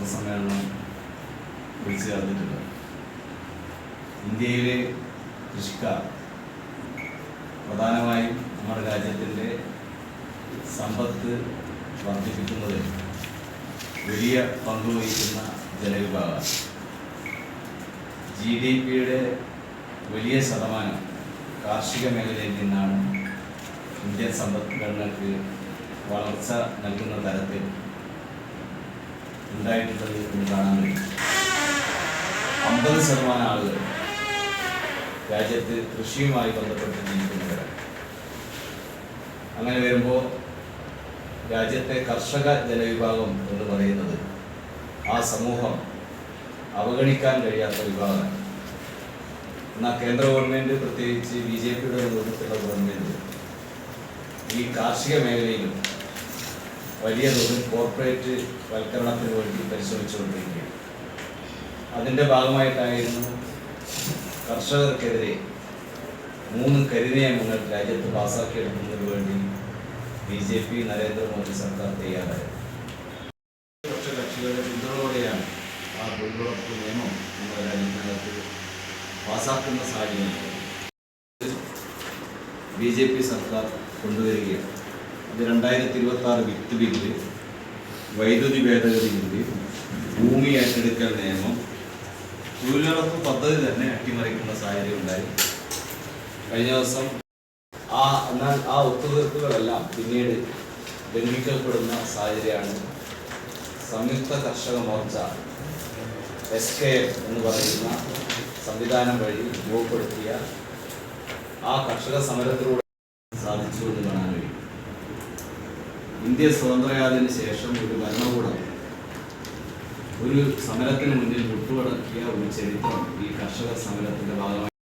പത്രസമ്മേളനം വിളിച്ചു ചേർന്നിട്ടുണ്ട്. ഇന്ത്യയിലെ കൃഷിക്കാർ പ്രധാനമായും നമ്മുടെ രാജ്യത്തിൻ്റെ സമ്പത്ത് വർദ്ധിപ്പിക്കുന്നതിൽ വലിയ പങ്കുവഹിക്കുന്ന ജനവിഭാഗം. GDP-യുടെ വലിയ ശതമാനം കാർഷിക മേഖലയിൽ നിന്നാണ് ഇന്ത്യൻ സമ്പദ്ഘടനയ്ക്ക് വളർച്ച നൽകുന്ന തരത്തിൽ ഉണ്ടായിട്ടുള്ളത് എന്ന് കാണാൻ കഴിയും. 50% ആളുകൾ രാജ്യത്ത് കൃഷിയുമായി ബന്ധപ്പെട്ട് ജീവിക്കുന്നവരാണ്. അങ്ങനെ വരുമ്പോൾ രാജ്യത്തെ കർഷക ജനവിഭാഗം എന്ന് പറയുന്നത് ആ സമൂഹം അവഗണിക്കാൻ കഴിയാത്ത വിഭാഗമാണ്. എന്നാൽ കേന്ദ്ര ഗവൺമെൻറ്, പ്രത്യേകിച്ച് BJP-യുടെ നേതൃത്വത്തിലുള്ള ഗവൺമെൻറ് ഈ കാർഷിക മേഖലയിലും വലിയ തോതിൽ കോർപ്പറേറ്റ് വൽക്കരണത്തിന് വേണ്ടി പരിശ്രമിച്ചുകൊണ്ടിരിക്കുകയാണ്. അതിൻ്റെ ഭാഗമായിട്ടായിരുന്നു കർഷകർക്കെതിരെ 3 കരിനിയമങ്ങൾ രാജ്യത്ത് പാസാക്കിയെടുക്കുന്നതിന് വേണ്ടി BJP നരേന്ദ്രമോദി സർക്കാർ തയ്യാറായത്. കക്ഷികളുടെ പിന്തുണയോടെയാണ് ആ തൊഴിലുറപ്പ് നിയമം നമ്മുടെ രാജ്യത്തിനകത്ത് പാസാക്കുന്ന സാഹചര്യം BJP സർക്കാർ കൊണ്ടുവരികയാണ്. അത് 2026 വിത്ത് ബില്ല്, വൈദ്യുതി ഭേദഗതി ബില്ല്, ഭൂമി ഏറ്റെടുക്കൽ നിയമം, തൊഴിലുറപ്പ് പദ്ധതി തന്നെ അട്ടിമറിക്കുന്ന സാഹചര്യം ഉണ്ടായി. കഴിഞ്ഞ ദിവസം എന്നാൽ ആ ഒത്തുതീർപ്പുകളെല്ലാം പിന്നീട് ലംഘിക്കപ്പെടുന്ന സാഹചര്യമാണ് സംയുക്ത കർഷക മോർച്ച SKF എന്ന് പറയുന്ന സംവിധാനം വഴി രൂപപ്പെടുത്തിയ ആ കർഷക സമരത്തിലൂടെ സാധിച്ചു എന്ന് കാണാൻ കഴിയും. ഇന്ത്യ സ്വതന്ത്രയായതിനു ശേഷം ഒരു ഭരണകൂടം ഒരു സമരത്തിന് മുന്നിൽ മുട്ടുമടക്കിയ ഒരു ചരിത്രം ഈ കർഷക സമരത്തിന്റെ ഭാഗമായി